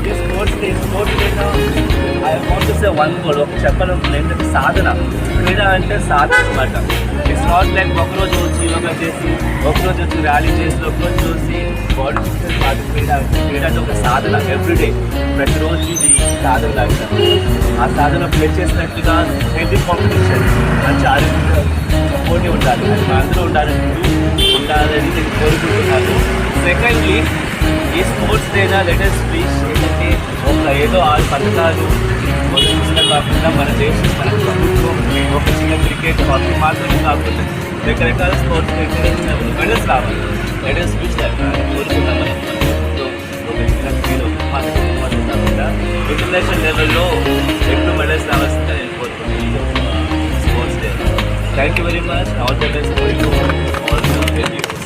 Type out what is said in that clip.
Okay, sports డేలో I want to say one word, ఒక చెప్పాలనుకున్నాను ఏంటంటే సాధన. క్రీడ అంటే సాధన అనమాట. ఇట్స్ నాట్ లైక్ ఒకరోజు వచ్చి యోగా చేసి, ఒకరోజు వచ్చి ర్యాలీ చేసి, ఒకరోజు చూసి బాడీ చూసేది కాదు. క్రీడ అంటే ఒక సాధన. ఎవ్రీడే, ప్రతిరోజు ఇది సాధన లాగుతాను. ఆ సాధన ప్లే చేసినట్టుగా హెల్తీ కాంపిటీషన్, మంచి ఆరోగ్యంగా పోటీ ఉండాలి. అది మా అందరూ ఉండాలని నేను కోరుకుంటున్నాను. సెకండ్లీ, ఈ స్పోర్ట్స్ డేనా లేటెస్ట్ విష్ ఏంటంటే ఒక ఏదో 6 పథకాలు చూసిన కాకుండా మన దేశం, మన ప్రభుత్వం ఒక చిన్న క్రికెట్ హాకీ మాత్రమే కాకుండా రకరకాల స్పోర్ట్స్ మెడల్స్ రావాలి. లేటెస్ట్ విష్ కోరుకుంటాం. మనం ఒక చిన్న క్రీడ మాత్రమే కాకుండా ఇంటర్నేషనల్ లెవెల్లో ఎక్కువ మెడల్స్ రావాల్సిందని నేను కోరుకుంటున్నాను sports day. Thank you very much. All the best for you. All the best.